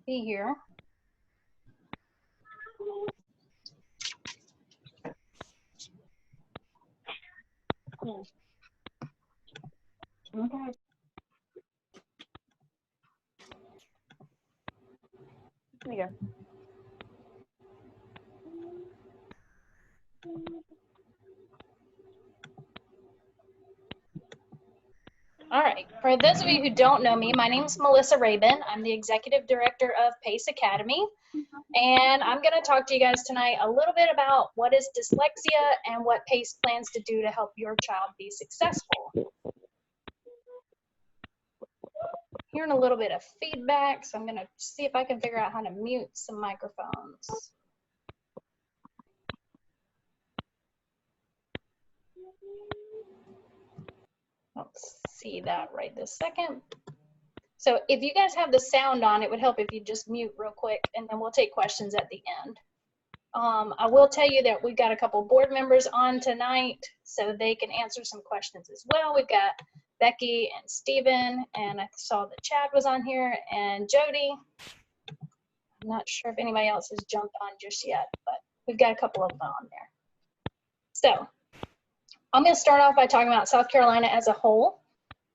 be here. Okay. There you go. All right, for those of you who don't know me, my name is Melissa Rabin. I'm the Executive Director of PACE Academy, and I'm going to talk to you guys tonight a little bit about what is dyslexia and what PACE plans to do to help your child be successful. Hearing a little bit of feedback, so I'm going to see if I can figure out how to mute some microphones. Let's see that right this second. So if you guys have the sound on, it would help if you just mute real quick, and then we'll take questions at the end. I will tell you that we've got a couple board members on tonight, so they can answer some questions as well. We've got Becky and Steven, and I saw that Chad was on here, and Jody. I'm not sure if anybody else has jumped on just yet, but we've got a couple of them on there. So I'm going to start off by talking about South Carolina as a whole.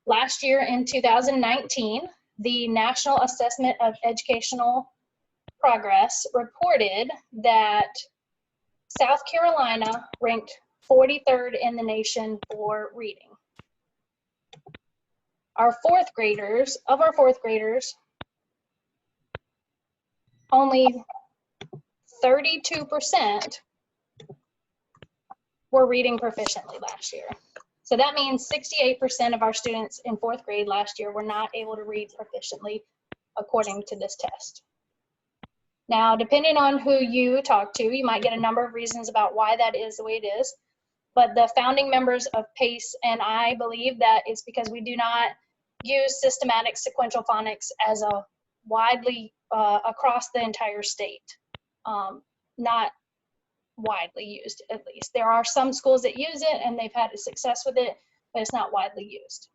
Last year in 2019, the National Assessment of Educational Progress reported that South Carolina ranked 43rd in the nation for reading. Our fourth graders, only 32% were reading proficiently last year. So that means 68% of our students in fourth grade last year were not able to read proficiently according to this test. Now, depending on who you talk to, you might get a number of reasons about why that is the way it is. But the founding members of PACE and I believe that it's because we do not use systematic sequential phonics as a widely across the entire state. Not widely used, at least. There are some schools that use it and they've had success with it, but it's not widely used.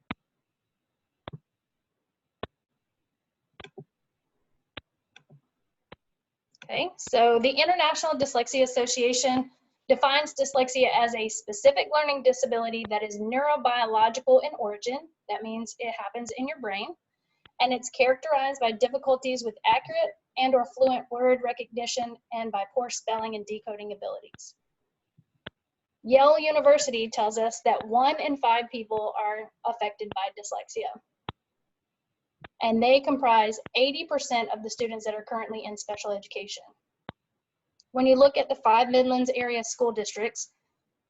Okay, so the International Dyslexia Association defines dyslexia as a specific learning disability that is neurobiological in origin. That means it happens in your brain, and it's characterized by difficulties with accurate and or fluent word recognition and by poor spelling and decoding abilities. Yale University tells us that 1 in 5 people are affected by dyslexia, and they comprise 80% of the students that are currently in special education. When you look at the 5 Midlands area school districts,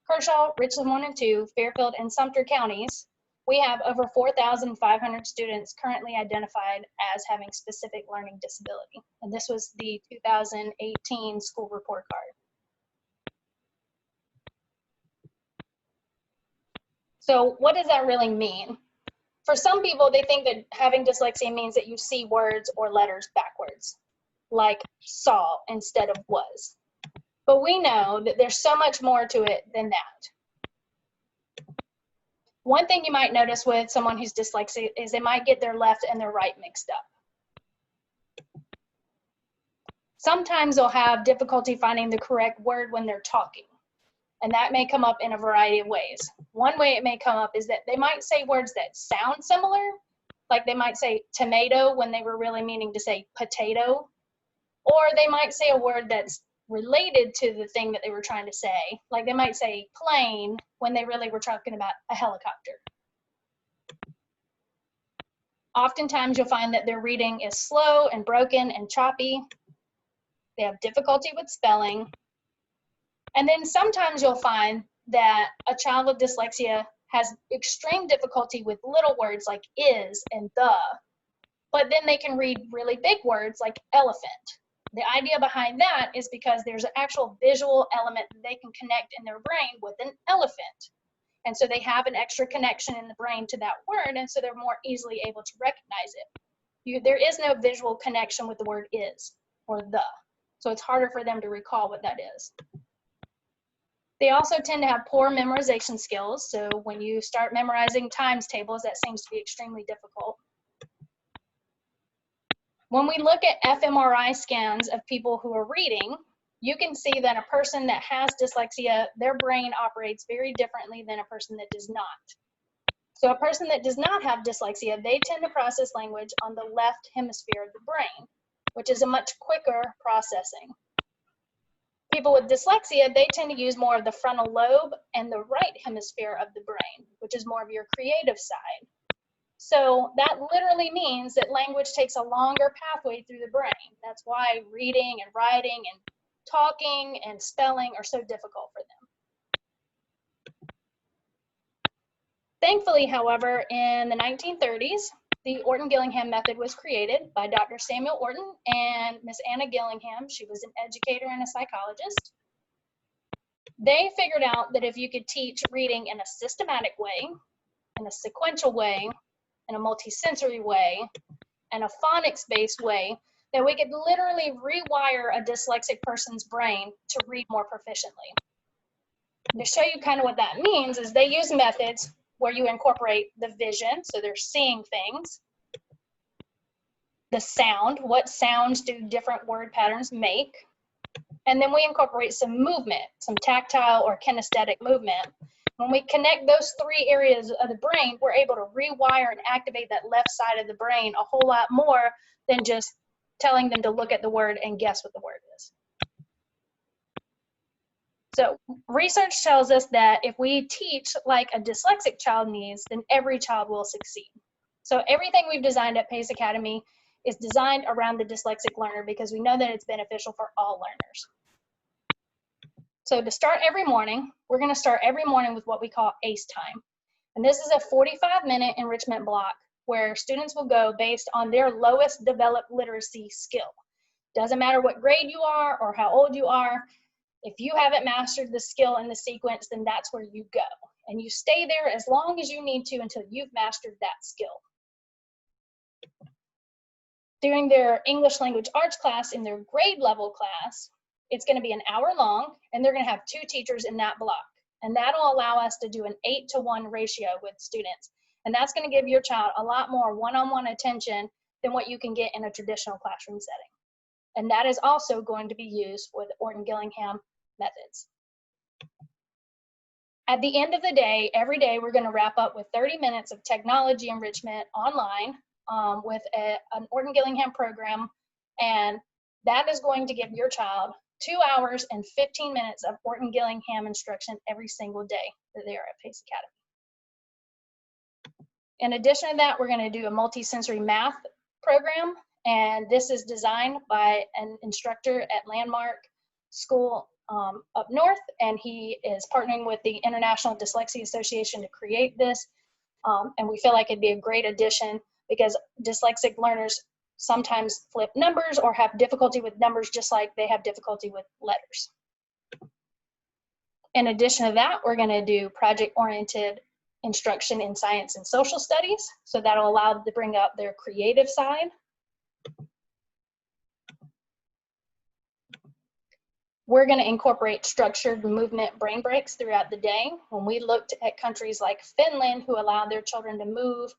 Kershaw, Richland 1 and 2, Fairfield, and Sumter counties, we have over 4,500 students currently identified as having specific learning disability. And this was the 2018 school report card. So what does that really mean? For some people, they think that having dyslexia means that you see words or letters backwards, like saw instead of was. But we know that there's so much more to it than that. One thing you might notice with someone who's dyslexic is they might get their left and their right mixed up. Sometimes they'll have difficulty finding the correct word when they're talking. And that may come up in a variety of ways. One way it may come up is that they might say words that sound similar, like they might say tomato when they were really meaning to say potato, or they might say a word that's related to the thing that they were trying to say, like they might say plane when they really were talking about a helicopter. Oftentimes you'll find that their reading is slow and broken and choppy. They have difficulty with spelling. And then sometimes you'll find that a child with dyslexia has extreme difficulty with little words like is and the, but then they can read really big words like elephant. The idea behind that is because there's an actual visual element that they can connect in their brain with an elephant. And so they have an extra connection in the brain to that word, and so they're more easily able to recognize it. There is no visual connection with the word is or the, so it's harder for them to recall what that is. They also tend to have poor memorization skills, so when you start memorizing times tables, that seems to be extremely difficult. When we look at fMRI scans of people who are reading, you can see that a person that has dyslexia, their brain operates very differently than a person that does not. So a person that does not have dyslexia, they tend to process language on the left hemisphere of the brain, which is a much quicker processing. People with dyslexia, they tend to use more of the frontal lobe and the right hemisphere of the brain, which is more of your creative side. So that literally means that language takes a longer pathway through the brain. That's why reading and writing and talking and spelling are so difficult for them. Thankfully, however, in the 1930s, the Orton-Gillingham method was created by Dr. Samuel Orton and Miss Anna Gillingham. She was an educator and a psychologist. They figured out that if you could teach reading in a systematic way, in a sequential way, in a multisensory way, and a phonics-based way, that we could literally rewire a dyslexic person's brain to read more proficiently. To show you kind of what that means is they use methods where you incorporate the vision, so they're seeing things, the sound, what sounds do different word patterns make, and then we incorporate some movement, some tactile or kinesthetic movement. When we connect those three areas of the brain, we're able to rewire and activate that left side of the brain a whole lot more than just telling them to look at the word and guess what the word is. So research tells us that if we teach like a dyslexic child needs, then every child will succeed. So everything we've designed at PACE Academy is designed around the dyslexic learner because we know that it's beneficial for all learners. So to start every morning, we're going to start every morning with what we call ACE time. And this is a 45-minute enrichment block where students will go based on their lowest developed literacy skill. Doesn't matter what grade you are or how old you are. If you haven't mastered the skill in the sequence, then that's where you go. And you stay there as long as you need to until you've mastered that skill. During their English language arts class, in their grade level class, it's going to be an hour long, and they're going to have 2 teachers in that block. And that'll allow us to do an 8-to-1 ratio with students. And that's going to give your child a lot more one-on-one attention than what you can get in a traditional classroom setting. And that is also going to be used for the Orton-Gillingham methods. At the end of the day, every day, we're going to wrap up with 30 minutes of technology enrichment online with an Orton-Gillingham program. And that is going to give your child 2 hours and 15 minutes of Orton-Gillingham instruction every single day that they are at PACE Academy. In addition to that, we're going to do a multisensory math program, and this is designed by an instructor at Landmark School up north, and he is partnering with the International Dyslexia Association to create this, and we feel like it'd be a great addition because dyslexic learners sometimes flip numbers or have difficulty with numbers just like they have difficulty with letters. In addition to that, we're going to do project-oriented instruction in science and social studies. So that'll allow them to bring up their creative side. We're going to incorporate structured movement brain breaks throughout the day. When we looked at countries like Finland, who allowed their children to move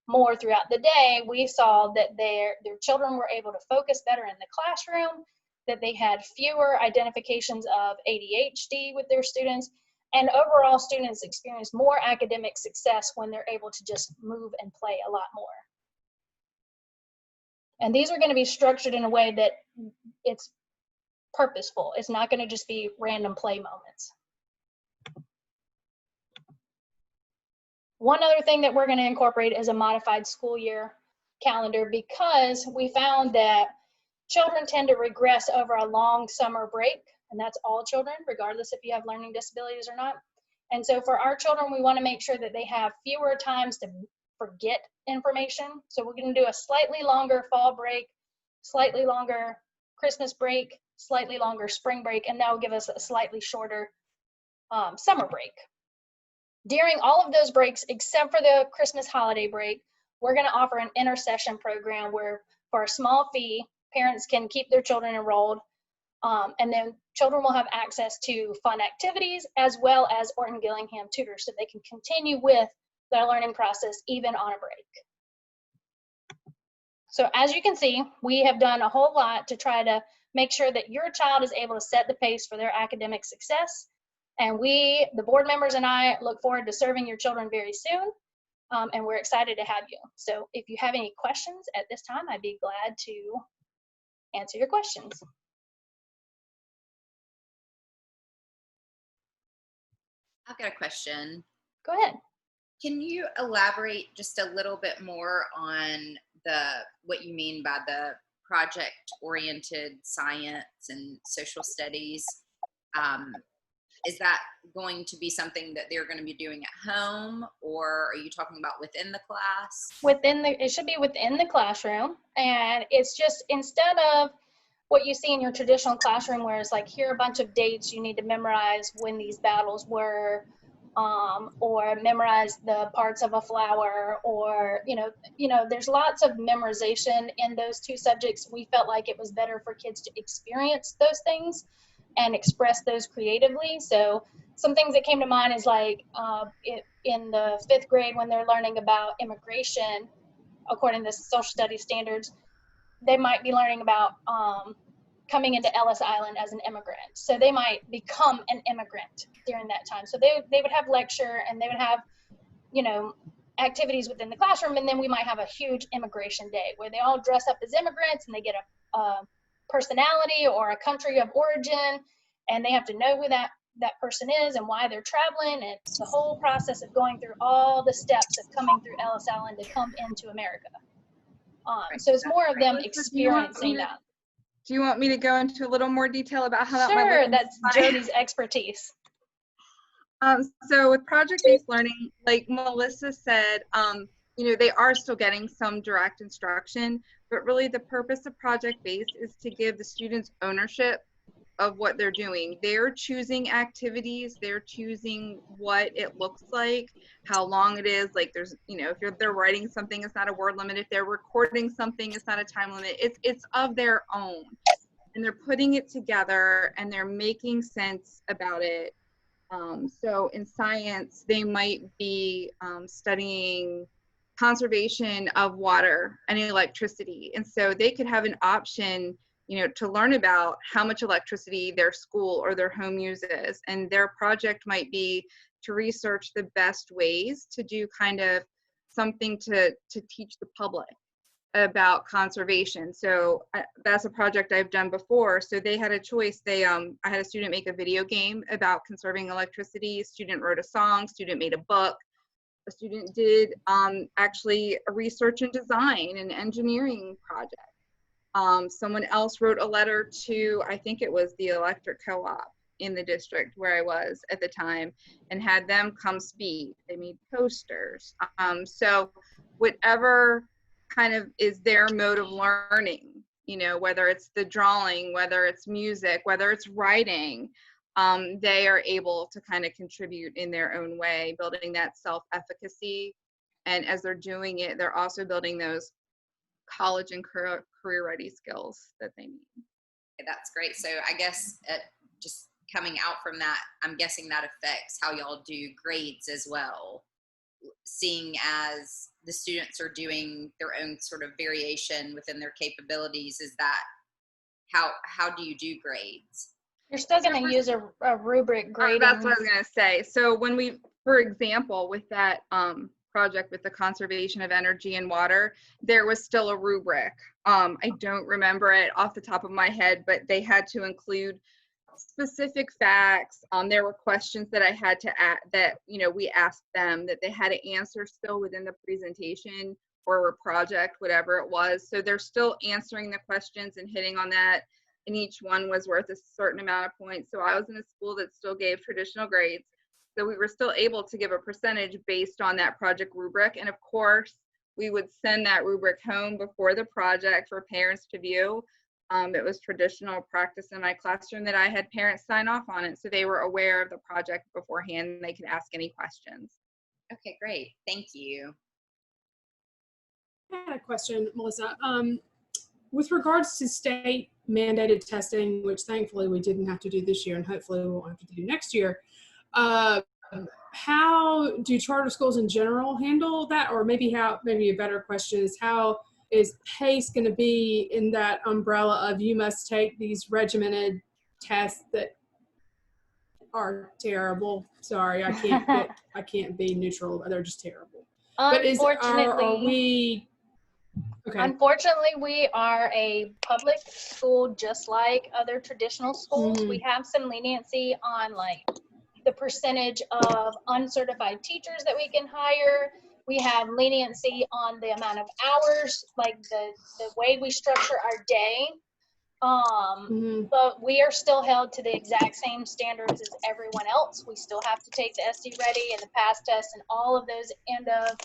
more throughout the day, we saw that their children were able to focus better in the classroom, that they had fewer identifications of ADHD with their students, and overall students experience more academic success when they're able to just move and play a lot more. And these are going to be structured in a way that it's purposeful. It's not going to just be random play moments. One other thing that we're going to incorporate is a modified school year calendar because we found that children tend to regress over a long summer break, and that's all children, regardless if you have learning disabilities or not. And so for our children, we want to make sure that they have fewer times to forget information. So we're going to do a slightly longer fall break, slightly longer Christmas break, slightly longer spring break, and that will give us a slightly shorter summer break. During all of those breaks, except for the Christmas holiday break, we're going to offer an intercession program where for a small fee, parents can keep their children enrolled, and then children will have access to fun activities as well as Orton-Gillingham tutors so they can continue with their learning process even on a break. So as you can see, we have done a whole lot to try to make sure that your child is able to set the pace for their academic success. And we, the board members and I, look forward to serving your children very soon. And we're excited to have you. So if you have any questions at this time, I'd be glad to answer your questions. I've got a question. Go ahead. Can you elaborate just a little bit more on what you mean by the project-oriented science and social studies? Is that going to be something that they're going to be doing at home, or are you talking about within the class? It should be within the classroom, and it's just instead of what you see in your traditional classroom where it's like, here are a bunch of dates you need to memorize when these battles were, or memorize the parts of a flower, or there's lots of memorization in those two subjects. We felt like it was better for kids to experience those things and express those creatively. So some things that came to mind is like in the 5th grade when they're learning about immigration according to social studies standards, they might be learning about coming into Ellis Island as an immigrant. So they might become an immigrant during that time. So they would have lecture, and they would have, activities within the classroom, and then we might have a huge immigration day where they all dress up as immigrants and they get a personality or a country of origin, and they have to know who that person is and why they're traveling, and the whole process of going through all the steps of coming through Ellis Island to come into America. So it's more of them experiencing that. Do you want me to go into a little more detail about how that might Sure, look? that's Jody's expertise. So with project-based learning, like Melissa said, they are still getting some direct instruction, but really the purpose of project-based is to give the students ownership of what they're doing. They're choosing activities, they're choosing what it looks like, how long it is. Like there's, if they're writing something, it's not a word limit. If they're recording something, it's not a time limit. It's of their own. And they're putting it together and they're making sense about it. So in science, they might be studying conservation of water and electricity. And so they could have an option, to learn about how much electricity their school or their home uses. And their project might be to research the best ways to do kind of something to teach the public about conservation. So that's a project I've done before. So they had a choice. I had a student make a video game about conserving electricity. A student wrote a song, student made a book. A student did actually a research and design and engineering project. Someone else wrote a letter to, I think it was the electric co-op in the district where I was at the time, and had them come speak. They made posters. So whatever kind of is their mode of learning, whether it's the drawing, whether it's music, whether it's writing, they are able to kind of contribute in their own way, building that self-efficacy. And as they're doing it, they're also building those college and career ready skills that they need. Okay, that's great. So I guess just coming out from that, I'm guessing that affects how y'all do grades as well. Seeing as the students are doing their own sort of variation within their capabilities, is that how do you do grades? You're still going to use a rubric grading. That's what I was going to say. So when we, for example, with that project with the conservation of energy and water, there was still a rubric. I don't remember it off the top of my head, but they had to include specific facts. There were questions that I had to add that, we asked them that they had to answer still within the presentation or project, whatever it was. So they're still answering the questions and hitting on that. And each one was worth a certain amount of points. So I was in a school that still gave traditional grades. So we were still able to give a percentage based on that project rubric. And of course, we would send that rubric home before the project for parents to view. It was traditional practice in my classroom that I had parents sign off on it, so they were aware of the project beforehand and they could ask any questions. Okay, great. Thank you. I had a question, Melissa. With regards to state mandated testing, which thankfully we didn't have to do this year and hopefully we won't have to do next year, how do charter schools in general handle that? Or maybe a better question is, how is PACE going to be in that umbrella of you must take these regimented tests that are terrible? Sorry, I can't be neutral. They're just terrible. But are we? Okay. Unfortunately, we are a public school just like other traditional schools. Mhm. We have some leniency on like the percentage of uncertified teachers that we can hire. We have leniency on the amount of hours, like the way we structure our day. But we are still held to the exact same standards as everyone else. We still have to take the SC Ready and the PASS test and all of those end of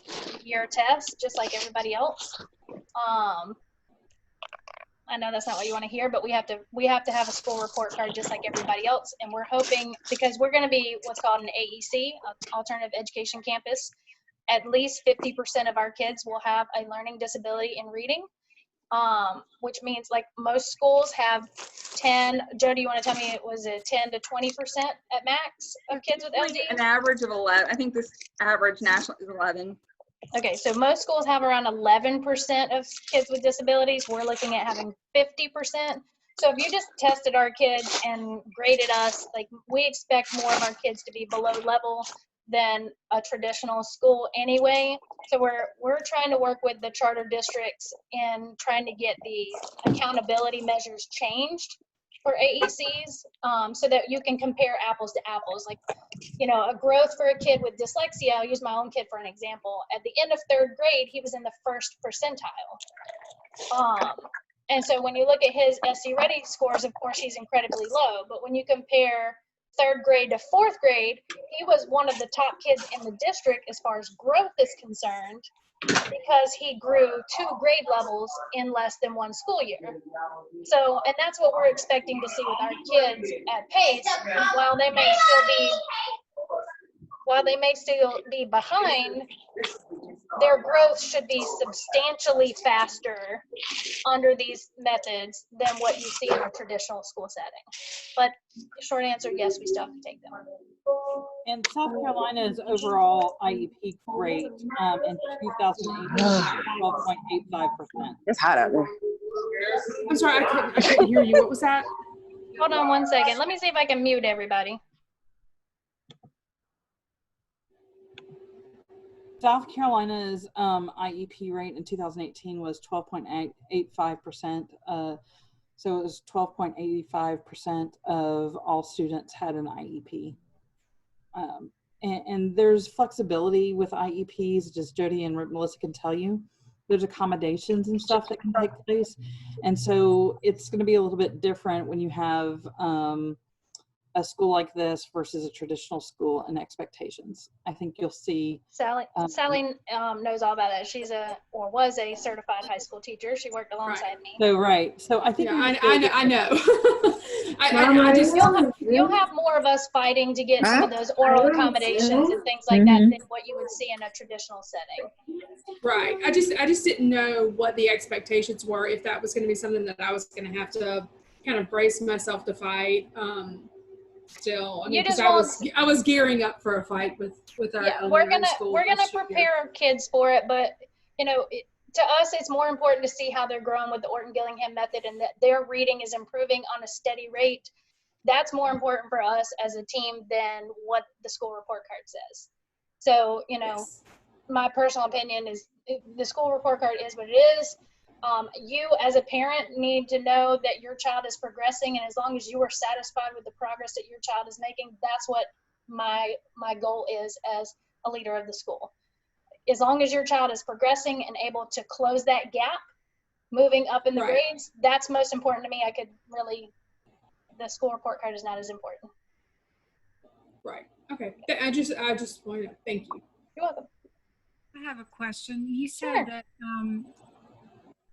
year tests, just like everybody else. I know that's not what you want to hear, but we have to have a school report card just like everybody else. And we're hoping, because we're going to be what's called an AEC, Alternative Education Campus, at least 50% of our kids will have a learning disability in reading, which means like most schools have 10. Joe, do you want to tell me it was a 10 to 20% at max of kids with LD? An average of 11. I think this average national is 11. Okay, so most schools have around 11% of kids with disabilities. We're looking at having 50%. So if you just tested our kids and graded us, like we expect more of our kids to be below level than a traditional school anyway. So we're trying to work with the charter districts in trying to get the accountability measures changed for AECs, so that you can compare apples to apples. Like, a growth for a kid with dyslexia, I'll use my own kid for an example. At the end of 3rd grade, he was in the 1st percentile. And so when you look at his SC Ready scores, of course, he's incredibly low. But when you compare 3rd grade to 4th grade, he was one of the top kids in the district as far as growth is concerned, because he grew 2 grade levels in less than 1 school year. So, and that's what we're expecting to see with our kids at PACE. While they may still be behind, their growth should be substantially faster under these methods than what you see in a traditional school setting. But short answer, yes, we still have to take them. And South Carolina's overall IEP rate in 2018 was 12.85%. It's hot out there. I'm sorry, I couldn't hear you. What was that? Hold on one second. Let me see if I can mute everybody. South Carolina's IEP rate in 2018 was 12.85%. So it was 12.85% of all students had an IEP. And there's flexibility with IEPs, just Jody and Melissa can tell you. There's accommodations and stuff that can take place. And so it's going to be a little bit different when you have a school like this versus a traditional school and expectations. I think you'll see. Sally knows all about that. She's was a certified high school teacher. She worked alongside me. So right. So I think I know. You'll have more of us fighting to get some of those oral accommodations and things like that than what you would see in a traditional setting. Right. I just didn't know what the expectations were, if that was going to be something that I was going to have to kind of brace myself to fight. Still, I mean, because I was gearing up for a fight with our we're gonna prepare our kids for it, but to us it's more important to see how they're growing with the Orton-Gillingham method and that their reading is improving on a steady rate. That's more important for us as a team than what the school report card says. So yes. My personal opinion is the school report card is what it is. You as a parent need to know that your child is progressing, and as long as you are satisfied with the progress that your child is making, that's what my goal is as a leader of the school. As long as your child is progressing and able to close that gap, moving up in the grades, that's most important to me. The school report card is not as important. Right. Okay. I just wanted to thank you. You're welcome. I have a question. You said that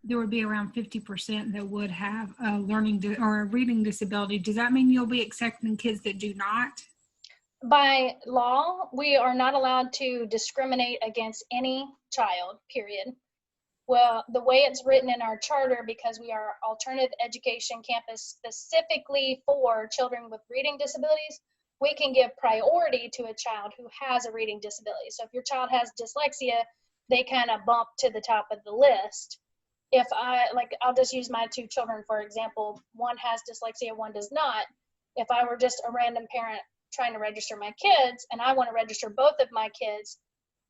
there would be around 50% that would have a learning or a reading disability. Does that mean you'll be accepting kids that do not? By law, we are not allowed to discriminate against any child, period. Well, the way it's written in our charter, because we are alternative education campus specifically for children with reading disabilities, we can give priority to a child who has a reading disability. So if your child has dyslexia, they kind of bump to the top of the list. if I'll just use my two children, for example, one has dyslexia, one does not. If I were just a random parent trying to register my kids and I want to register both of my kids,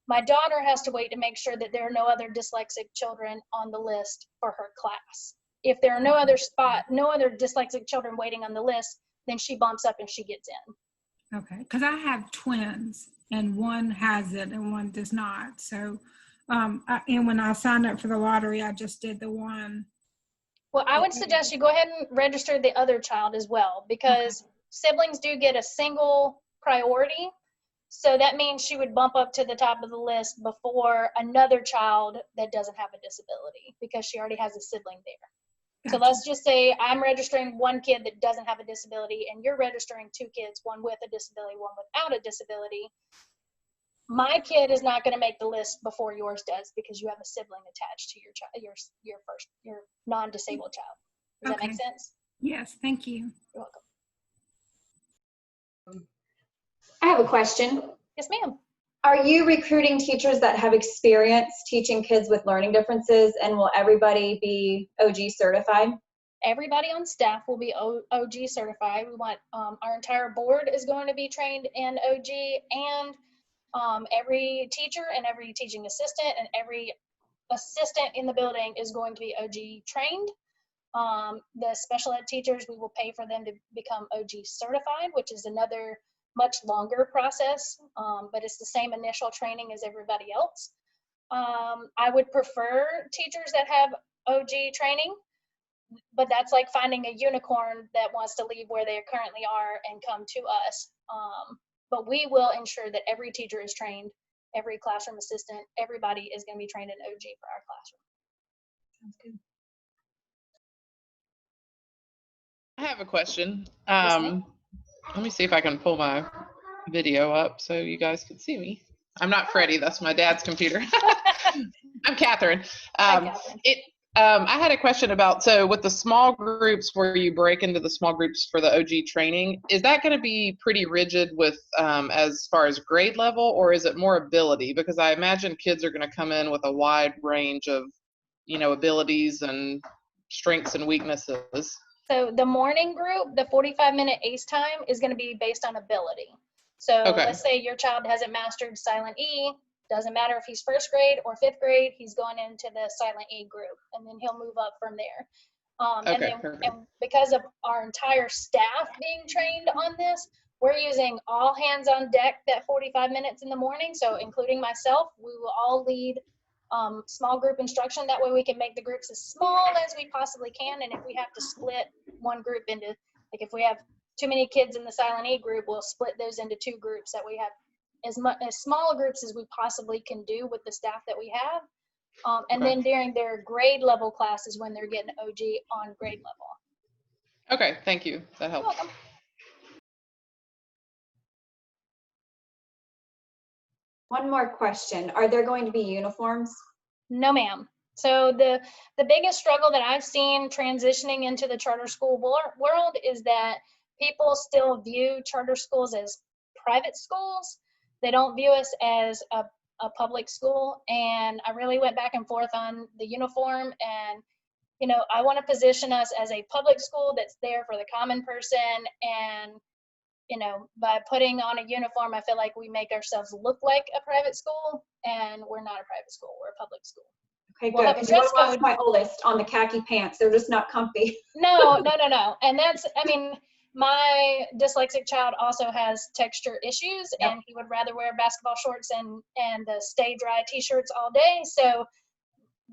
my daughter has to wait to make sure that there are no other dyslexic children on the list for her class. If there are no other dyslexic children waiting on the list, then she bumps up and she gets in. Okay, because I have twins and one has it and one does not. So, and when I signed up for the lottery, I just did the one. Well, I would suggest you go ahead and register the other child as well, because siblings do get a single priority. So that means she would bump up to the top of the list before another child that doesn't have a disability, because she already has a sibling there. So let's just say I'm registering one kid that doesn't have a disability and you're registering two kids, one with a disability, one without a disability. My kid is not going to make the list before yours does, because you have a sibling attached to your child, your non-disabled child. Does that make sense? Yes, thank you. You're welcome. I have a question. Yes, ma'am. Are you recruiting teachers that have experience teaching kids with learning differences, and will everybody be OG certified? Everybody on staff will be OG certified. We want our entire board is going to be trained in OG, and every teacher and every teaching assistant and every assistant in the building is going to be OG trained. The special ed teachers, we will pay for them to become OG certified, which is another much longer process, but it's the same initial training as everybody else. I would prefer teachers that have OG training, but that's like finding a unicorn that wants to leave where they currently are and come to us. But we will ensure that every teacher is trained, every classroom assistant, everybody is going to be trained in OG for our classroom. Sounds good. I have a question. Yes, ma'am. Let me see if I can pull my video up so you guys can see me. I'm not Freddie, that's my dad's computer. I'm Catherine. Hi, Catherine. I had a question about, so with the small groups where you break into the small groups for the OG training, is that going to be pretty rigid with as far as grade level, or is it more ability? Because I imagine kids are going to come in with a wide range of, abilities and strengths and weaknesses. So the morning group, the 45-minute ACE time is going to be based on ability. So let's say your child hasn't mastered silent E. Doesn't matter if he's first grade or fifth grade, he's going into the silent E group, and then he'll move up from there. And because of our entire staff being trained on this, we're using all hands on deck that 45 minutes in the morning. So including myself, we will all lead small group instruction. That way we can make the groups as small as we possibly can. And if we have to split one group into, like if we have too many kids in the silent E group, we'll split those into two groups, that we have as small groups as we possibly can do with the staff that we have. And then during their grade level classes, when they're getting OG on grade level. Okay, thank you. That helps. You're welcome. One more question. Are there going to be uniforms? No, ma'am. So the biggest struggle that I've seen transitioning into the charter school world is that people still view charter schools as private schools. They don't view us as a public school. And I really went back and forth on the uniform. And, I want to position us as a public school that's there for the common person. And, by putting on a uniform, I feel like we make ourselves look like a private school, and we're not a private school. We're a public school. Okay, We'll good. have a You want dress to watch code. my oldest on the khaki pants. They're just not comfy. No. And that's, my dyslexic child also has texture issues, and he would rather wear basketball shorts and the stay dry t-shirts all day. So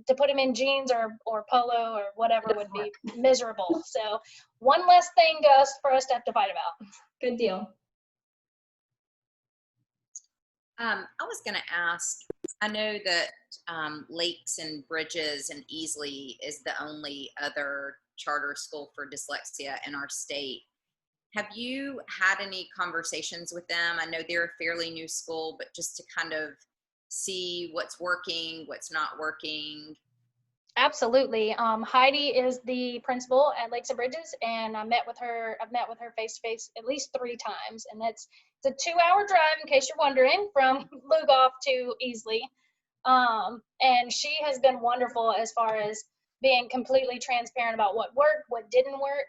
to put him in jeans or polo or whatever would be miserable. So one less thing for us to have to fight about. Good deal. I was going to ask, I know that Lakes and Bridges and Easley is the only other charter school for dyslexia in our state. Have you had any conversations with them? I know they're a fairly new school, but just to kind of see what's working, what's not working. Absolutely. Heidi is the principal at Lakes and Bridges, and I've met with her face to face at least 3 times, and it's a 2-hour drive, in case you're wondering, from Lugoff to Easley. And she has been wonderful as far as being completely transparent about what worked, what didn't work.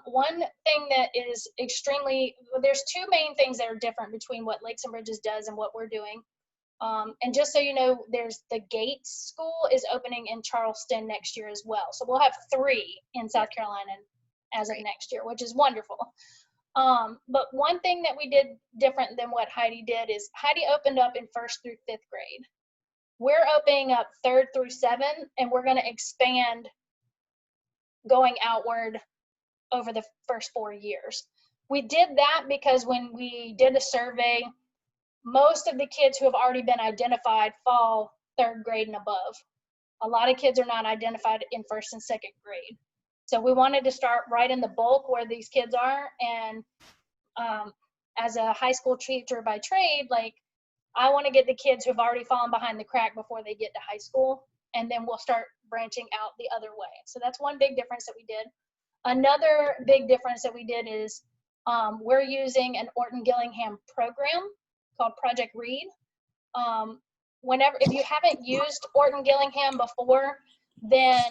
One thing that is there's two main things that are different between what Lakes and Bridges does and what we're doing. And just so you know, there's the Gates School is opening in Charleston next year as well. So we'll have 3 in South Carolina as of next year, which is wonderful. But one thing that we did different than what Heidi did is Heidi opened up in 1st through 5th grade. We're opening up 3rd through 7th, and we're going to expand going outward over the first 4 years. We did that because when we did a survey, most of the kids who have already been identified fall 3rd grade and above. A lot of kids are not identified in 1st and 2nd grade. So we wanted to start right in the bulk where these kids are. And as a high school teacher by trade, like, I want to get the kids who've already fallen behind the crack before they get to high school, and then we'll start branching out the other way. So that's one big difference that we did. Another big difference that we did is we're using an Orton Gillingham program called Project Read. If you haven't used Orton Gillingham before, then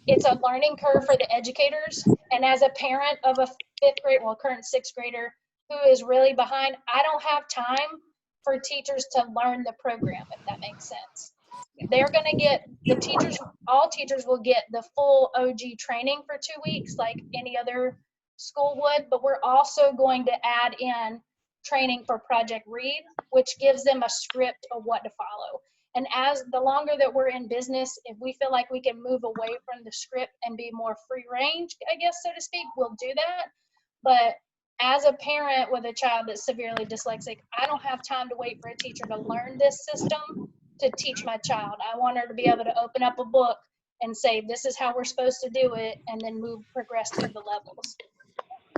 it's a learning curve for the educators. And as a parent of a 5th grade, current 6th grader who is really behind, I don't have time for teachers to learn the program, if that makes sense. They're going to get, all teachers will get the full OG training for 2 weeks like any other school would, but we're also going to add in training for Project Read, which gives them a script of what to follow. And as the longer that we're in business, if we feel like we can move away from the script and be more free range, I guess, so to speak, we'll do that. But as a parent with a child that's severely dyslexic, I don't have time to wait for a teacher to learn this system to teach my child. I want her to be able to open up a book and say, this is how we're supposed to do it, and then progress through the levels.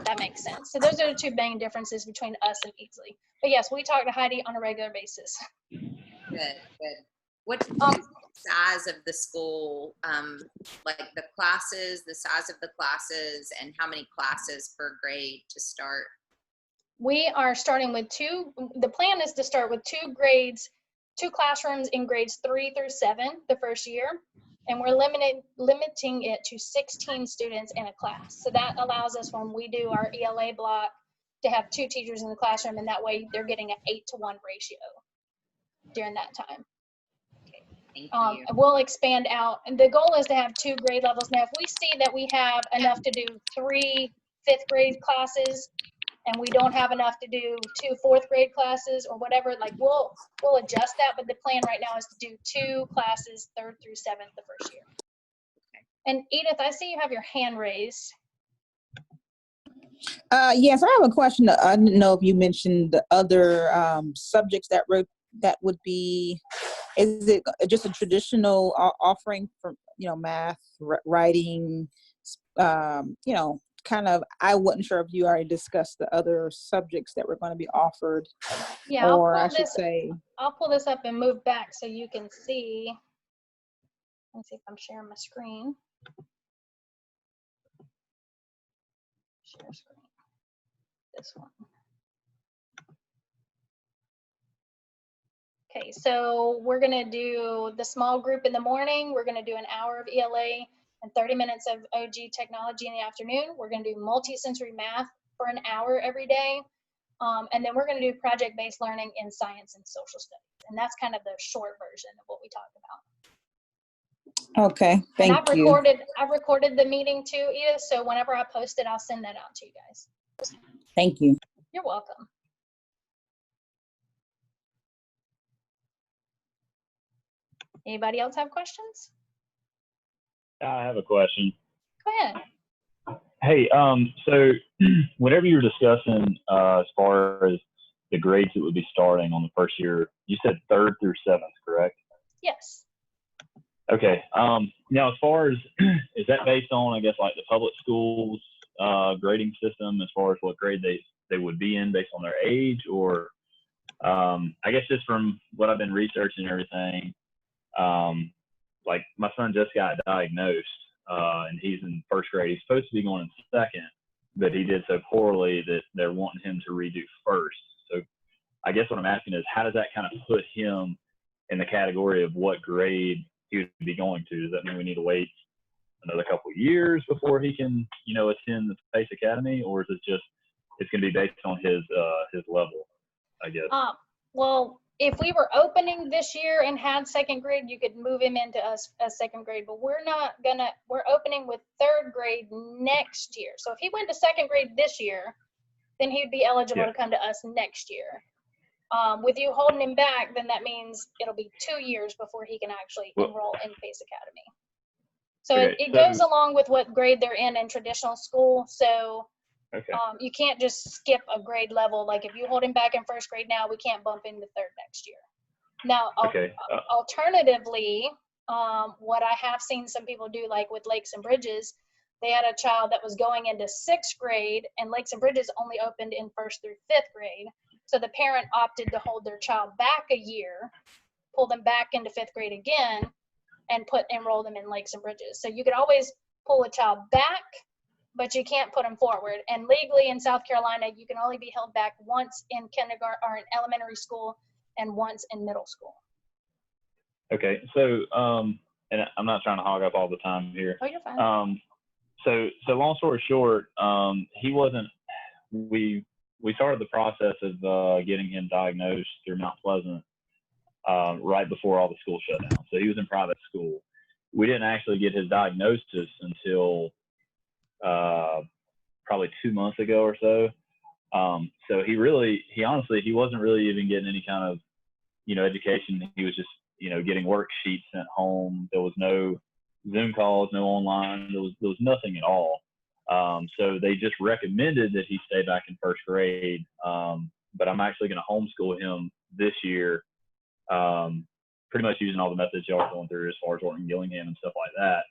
That makes sense. So those are the 2 main differences between us and Easley. But yes, we talk to Heidi on a regular basis. Good, good. What's the size of the school, like the size of the classes, and how many classes per grade to start? We are starting with 2. The plan is to start with 2 classrooms in grades 3 through 7 the first year. And we're limiting it to 16 students in a class. So that allows us, when we do our ELA block, to have 2 teachers in the classroom, and that way they're getting an 8-to-1 ratio during that time. Thank you. We'll expand out, and the goal is to have 2 grade levels. Now, if we see that we have enough to do 3 5th grade classes, and we don't have enough to do 2 4th grade classes or whatever, like we'll adjust that. But the plan right now is to do 2 classes, 3rd through 7th, the first year. Okay. And Edith, I see you have your hand raised. Yes, I have a question. I didn't know if you mentioned the other subjects that would be. Is it just a traditional offering for math, writing, kind of? I wasn't sure if you already discussed the other subjects that were going to be offered. Yeah, or I'll pull this up and move back so you can see. Let's see if I'm sharing my screen. Share screen. This one. Okay, so we're going to do the small group in the morning. We're going to do an hour of ELA and 30 minutes of OG technology in the afternoon. We're going to do multi-sensory math for an hour every day. And then we're going to do project-based learning in science and social studies. And that's kind of the short version of what we talked about. Okay, thank you. I've recorded the meeting too, Edith, so whenever I post it, I'll send that out to you guys. Thank you. You're welcome. Anybody else have questions? I have a question. Go ahead. Hey, so whenever you were discussing as far as the grades that would be starting on the first year, you said 3rd through 7th, correct? Yes. Okay. Now, as far as, is that based on, I guess, like the public schools grading system as far as what grade they would be in based on their age? Or I guess just from what I've been researching and everything, like my son just got diagnosed and he's in 1st grade. He's supposed to be going in 2nd, but he did so poorly that they're wanting him to redo 1st. So I guess what I'm asking is, how does that kind of put him in the category of what grade he he would be going to? Does that mean we need to wait another couple of years before he can, attend the Pace Academy, or is it just it's going to be based on his level, I guess? Well, if we were opening this year and had second grade, you could move him into a second grade, but we're opening with third grade next year. So if he went to second grade this year, then he'd be eligible to come to us next year. With you holding him back, then that means it'll be 2 years before he can actually enroll in Pace Academy. So it goes along with what grade they're in traditional school. So you can't just skip a grade level. Like if you hold him back in first grade now, we can't bump him to third next year. Now, alternatively, what I have seen some people do, like with Lakes and Bridges, they had a child that was going into sixth grade, and Lakes and Bridges only opened in first through fifth grade. So the parent opted to hold their child back a year, pull them back into fifth grade again, and enroll them in Lakes and Bridges. So you could always pull a child back, but you can't put them forward. And legally in South Carolina, you can only be held back once in kindergarten or in elementary school and once in middle school. Okay, so and I'm not trying to hog up all the time here. Oh, you're fine. So long story short, he wasn't. We started the process of getting him diagnosed through Mount Pleasant right before all the schools shut down. So he was in private school. We didn't actually get his diagnosis until probably 2 months ago or so. So he honestly wasn't really even getting any kind of, education. He was just, getting worksheets sent home. There was no Zoom calls, no online. There was nothing at all. So they just recommended that he stay back in first grade. But I'm actually going to homeschool him this year, pretty much using all the methods y'all are going through as far as Orton Gillingham and stuff like that,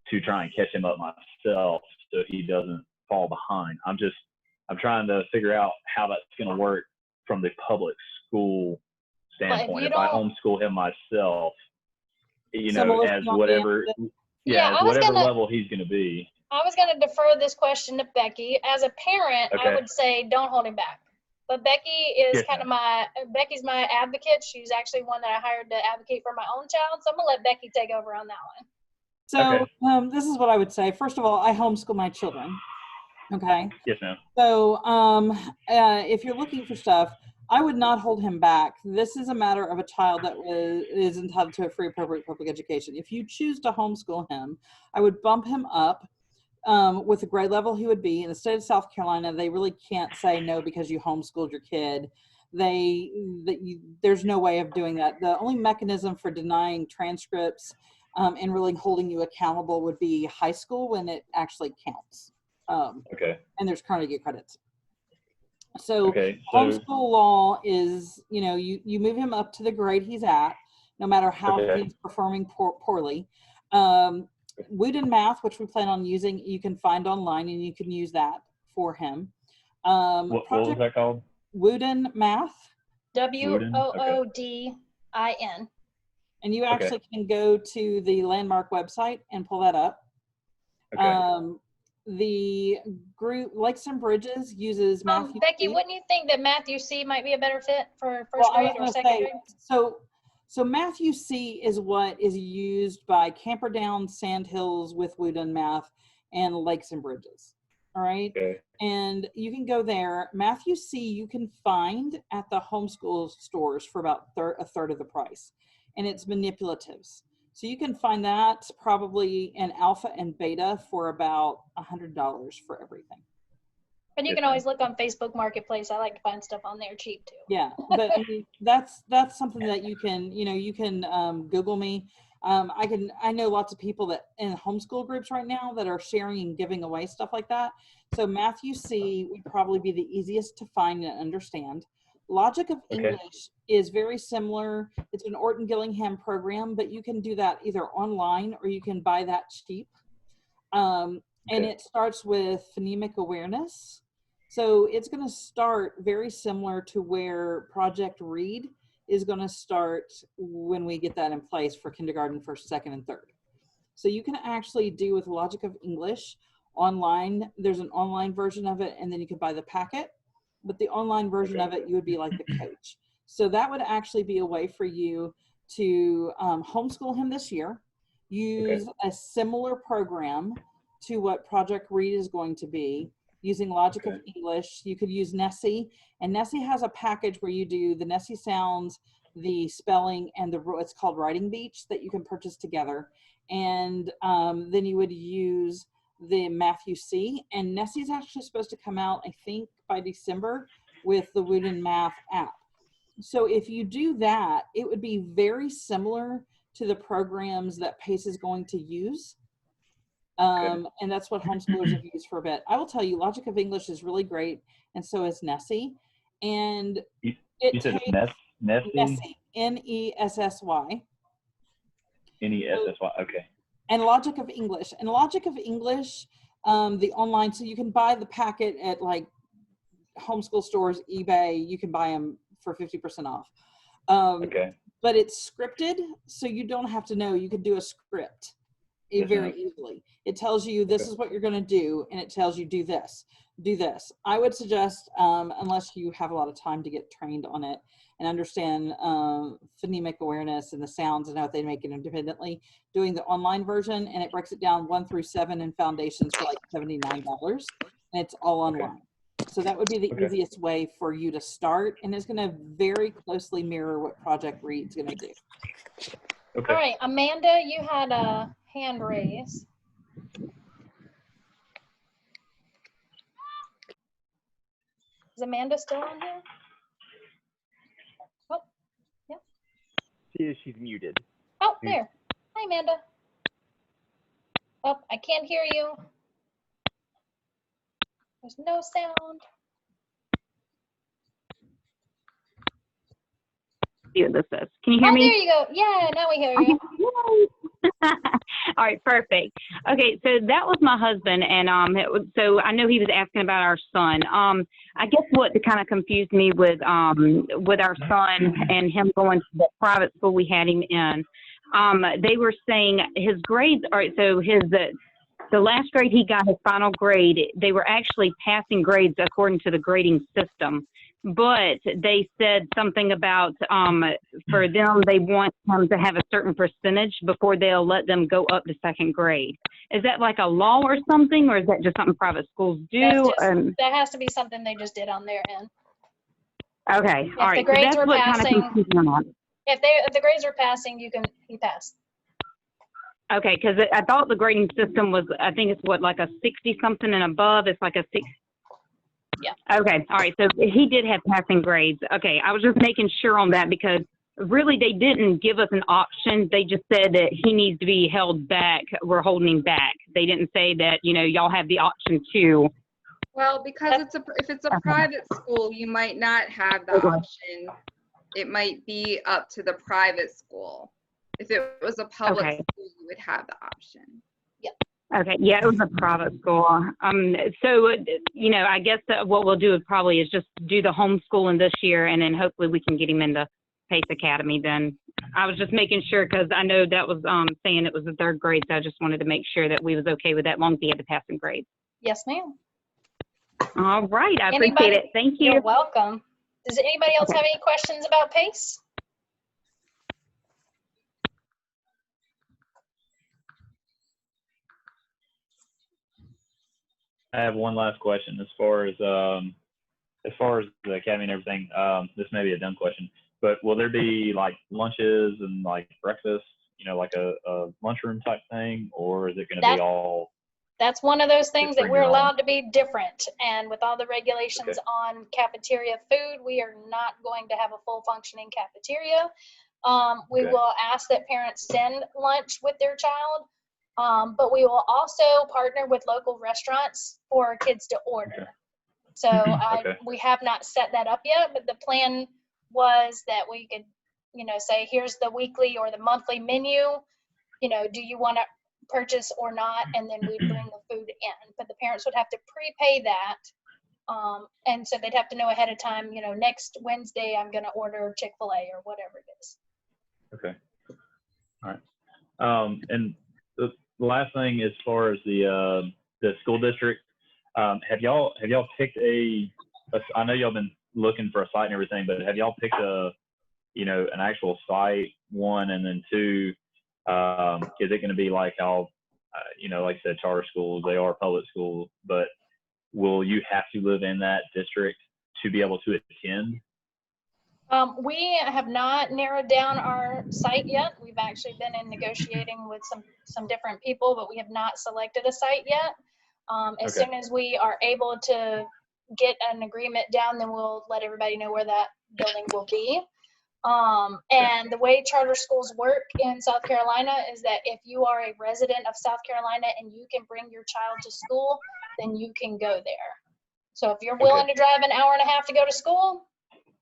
to try and catch him up myself so he doesn't fall behind. I'm trying to figure out how that's going to work from the public school standpoint. If I homeschool him myself, as whatever, whatever level he's going to be. I was going to defer this question to Becky. As a parent, I would say don't hold him back. But Becky is Becky's my advocate. She's actually one that I hired to advocate for my own child. So I'm going to let Becky take over on that one. So this is what I would say. First of all, I homeschool my children. Okay. Yes, ma'am. So if you're looking for stuff, I would not hold him back. This is a matter of a child that is entitled to a free appropriate public education. If you choose to homeschool him, I would bump him up with the grade level he would be. In the state of South Carolina, they really can't say no because you homeschooled your kid. There's no way of doing that. The only mechanism for denying transcripts and really holding you accountable would be high school when it actually counts. And there's Carnegie credits. So homeschool law is, you move him up to the grade he's at, no matter how he's performing poorly. Wooden Math, which we plan on using, you can find online, and you can use that for him. What was that called? Wooden Math. WOODIN. And you actually can go to the Landmark website and pull that up. The group Lakes and Bridges uses Matthew Becky, wouldn't you think that Matthew C might be a better fit for first grade or second grade? So Matthew C is what is used by Camperdown, Sandhills with Wooden Math, and Lakes and Bridges. All right. And you can go there. Matthew C you can find at the homeschool stores for about a third of the price, and it's manipulatives. So you can find that probably in alpha and beta for about $100 for everything. And you can always look on Facebook Marketplace. I like to find stuff on there cheap too. Yeah, but I mean, that's something that you can, you can Google me. I know lots of people that in homeschool groups right now that are sharing and giving away stuff like that. So Matthew C would probably be the easiest to find and understand. Logic of English is very similar. It's an Orton Gillingham program, but you can do that either online or you can buy that cheap. And it starts with phonemic awareness. So it's going to start very similar to where Project Read is going to start when we get that in place for kindergarten, first, second, and third. So you can actually do with Logic of English online. There's an online version of it, and then you can buy the packet. But the online version of it, you would be like the coach. So that would actually be a way for you to homeschool him this year. use a similar program to what Project Read is going to be, using Logic of English. You could use Nessie, and Nessie has a package where you do the Nessie sounds, the spelling, and it's called Writing Beach that you can purchase together. And then you would use the Matthew C. And Nessie's actually supposed to come out, I think, by December with the Wooden Math app. So if you do that, it would be very similar to the programs that PACE is going to use. And that's what homeschoolers have used for a bit. I will tell you, Logic of English is really great, and so is Nessie. And You it said takes Nessie? Nessie, Nessy. Nessy, okay. And Logic of English. And Logic of English, the online, so you can buy the packet at like homeschool stores, eBay, you can buy them for 50% off. But it's scripted, so you don't have to know. You can do a script very easily. It tells you this is what you're going to do, and it tells you do this, do this. I would suggest, unless you have a lot of time to get trained on it and understand phonemic awareness and the sounds and how they make it independently, doing the online version, and it breaks it down 1 through 7 in foundations for like $79, and it's all online. So that would be the easiest way for you to start, and it's going to very closely mirror what Project Read's going to do. All right, Amanda, you had a hand raised. Is Amanda still on here? Oh, yeah. She's muted. Oh, there. Hi, Amanda. Oh, I can't hear you. There's no sound. See what this is. Can you hear me? There you go. Yeah, now we hear you. All right, perfect. Okay, so that was my husband, and so I know he was asking about our son. I guess what kind of confused me with our son and him going to the private school we had him in, they were saying his grades. All right, so the last grade he got, his final grade, they were actually passing grades according to the grading system. But they said something about for them, they want them to have a certain percentage before they'll let them go up to second grade. Is that like a law or something, or is that just something private schools do? That has to be something they just did on their end. Okay, If all right. the grades so are passing, if the grades are passing, you pass. Okay, because I thought the grading system was, I think it's what, like a 60 something and above. It's like a 6. Yeah. Okay. All right. So he did have passing grades. Okay. I was just making sure on that because really they didn't give us an option. They just said that he needs to be held back. We're holding him back. They didn't say that, y'all have the option too. Well, because if it's a private school, you might not have the option. It might be up to the private school. If it was a public school, you would have the option. Yep. Okay, yeah, it was a private school. So, I guess that what we'll do is just do the homeschooling this year, and then hopefully we can get him into PACE Academy then. I was just making sure because I know that was saying it was the third grade, so I just wanted to make sure that we was okay with that long as he had the passing grade. Yes, ma'am. All right, I appreciate it. Thank you. You're welcome. Does anybody else have any questions about PACE? I have one last question as far as the academy and everything. This may be a dumb question, but will there be like lunches and like breakfast, like a lunchroom type thing, or is it going to be all? That's one of those things that we're allowed to be different. And with all the regulations on cafeteria food, we are not going to have a full functioning cafeteria. We will ask that parents send lunch with their child. But we will also partner with local restaurants for kids to order. So we have not set that up yet, but the plan was that we could, say, here's the weekly or the monthly menu, do you want to purchase or not? And then we bring the food in, but the parents would have to prepay that. And so they'd have to know ahead of time, next Wednesday, I'm going to order Chick-fil-A or whatever it is. Okay. All right. And the last thing, as far as the school district, have y'all picked I know y'all been looking for a site and everything, but have y'all picked an actual site, one, and then two, Is it going to be like how, like I said, charter schools, they are public schools, but will you have to live in that district to be able to attend? We have not narrowed down our site yet. We've actually been in negotiating with some different people, but we have not selected a site yet. As Okay. soon as we are able to get an agreement down, then we'll let everybody know where that building will be. And the way charter schools work in South Carolina is that if you are a resident of South Carolina and you can bring your child to school, then you can go there. So if you're willing to drive an hour and a half to go to school,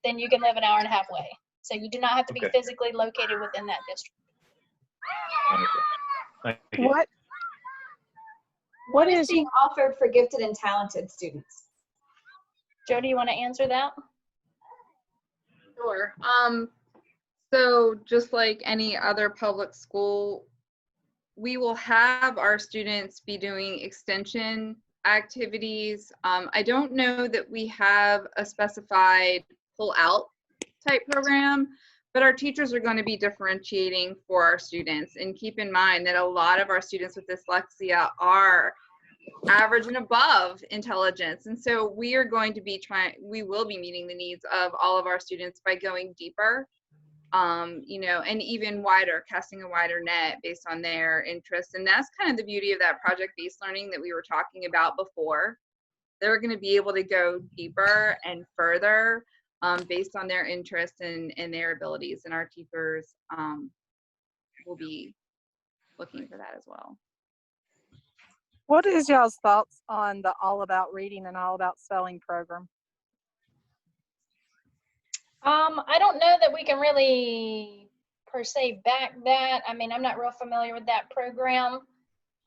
then you can live an hour and a half away. So you do not have to be physically located within that district. Thank you. What is being offered for gifted and talented students? Jody, you want to answer that? Sure. So just like any other public school, we will have our students be doing extension activities. I don't know that we have a specified pull out type program, but our teachers are going to be differentiating for our students. And keep in mind that a lot of our students with dyslexia are average and above intelligence. And so we are going to be we will be meeting the needs of all of our students by going deeper, and even wider, casting a wider net based on their interests. And that's kind of the beauty of that project-based learning that we were talking about before. They're going to be able to go deeper and further based on their interests and their abilities. And our teachers will be looking for that as well. What is y'all's thoughts on the All About Reading and All About Spelling program? I don't know that we can really per se back that. I mean, I'm not real familiar with that program.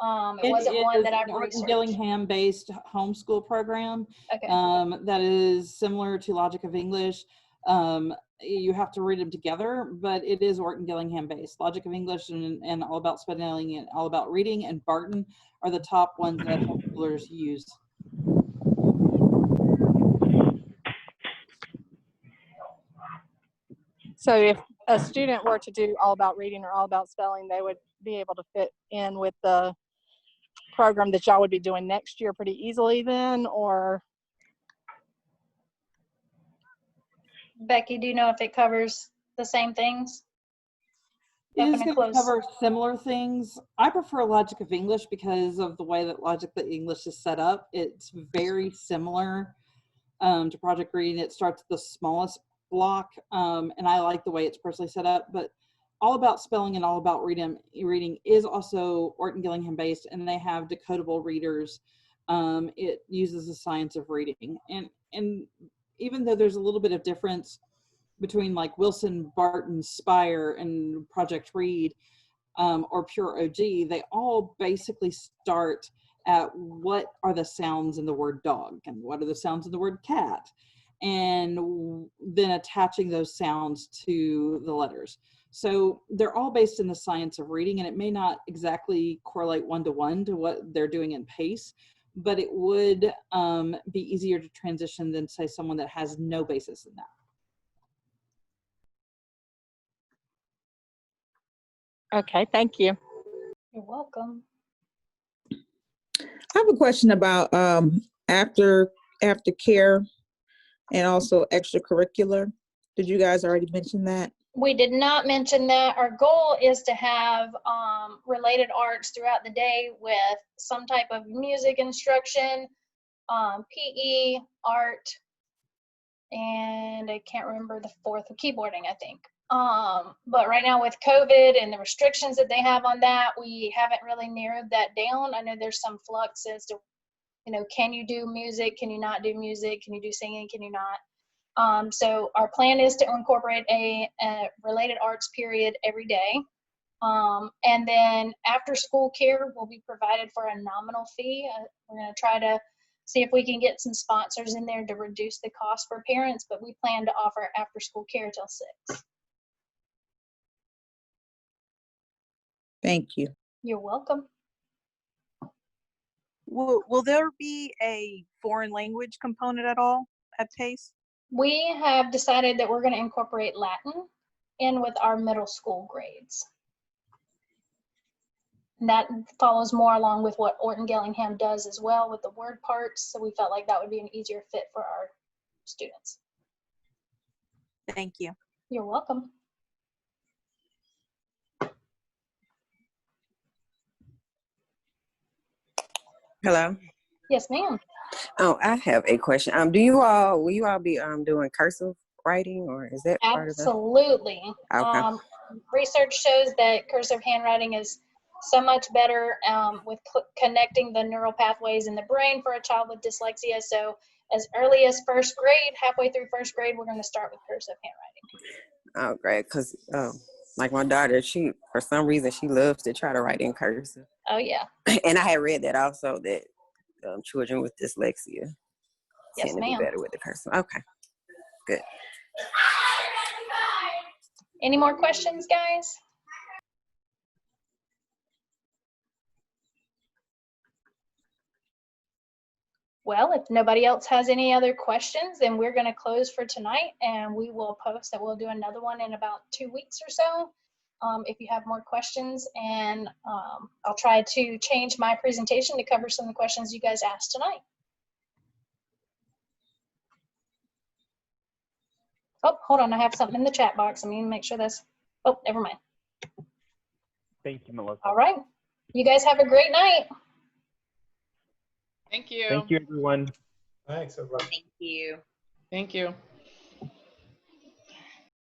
It wasn't one that I've researched. Gillingham-based homeschool program. Okay. That is similar to Logic of English. You have to read them together, but it is Orton Gillingham based. Logic of English and All About Spelling and All About Reading and Barton are the top ones that homeschoolers use. So if a student were to do All About Reading or All About Spelling, they would be able to fit in with the program that y'all would be doing next year pretty easily then, or? Becky, do you know if it covers the same things? It is going to cover similar things. I prefer Logic of English because of the way that Logic of English is set up. It's very similar to Project Reading. It starts at the smallest block, and I like the way it's personally set up. But All About Spelling and All About Reading is also Orton Gillingham based, and they have decodable readers. It uses the science of reading, and even though there's a little bit of difference between like Wilson, Barton, Spire, and Project Read, or Pure OG, they all basically start at what are the sounds in the word dog and what are the sounds in the word cat, and then attaching those sounds to the letters. So they're all based in the science of reading, and it may not exactly correlate one-to-one to what they're doing in PACE, but it would be easier to transition than, say, someone that has no basis in that. Okay, thank you. You're welcome. I have a question about aftercare and also extracurricular. Did you guys already mention that? We did not mention that. Our goal is to have related arts throughout the day with some type of music instruction, PE, art, and I can't remember the fourth, keyboarding, I think. But right now with COVID and the restrictions that they have on that, we haven't really narrowed that down. I know there's some flux as to, can you do music? Can you not do music? Can you do singing? Can you not? So our plan is to incorporate a related arts period every day. And then after school care will be provided for a nominal fee. We're going to try to see if we can get some sponsors in there to reduce the cost for parents, but we plan to offer after school care till 6. Thank you. You're welcome. Will there be a foreign language component at all at PACE? We have decided that we're going to incorporate Latin in with our middle school grades. And that follows more along with what Orton Gillingham does as well with the word parts. So we felt like that would be an easier fit for our students. Thank you. You're welcome. Hello. Yes, ma'am. Oh, I have a question. Will you all be doing cursive writing, or is that part of the? Absolutely. Okay. Research shows that cursive handwriting is so much better with connecting the neural pathways in the brain for a child with dyslexia. So as early as first grade, halfway through first grade, we're going to start with cursive handwriting. Oh, great. Because like my daughter, she for some reason she loves to try to write in cursive. Oh yeah. And I had read that also that children with dyslexia tend to be better with the cursive. Okay. Good. Any more questions, guys? Well, if nobody else has any other questions, then we're going to close for tonight, and we will post that we'll do another one in about 2 weeks or so. If you have more questions, and I'll try to change my presentation to cover some of the questions you guys asked tonight. Oh, hold on, I have something in the chat box. I mean, make sure that's, oh, never mind. Thank you, Melissa. All right. You guys have a great night. Thank you. Thank you, everyone. Thanks, everyone. Thank you. Thank you.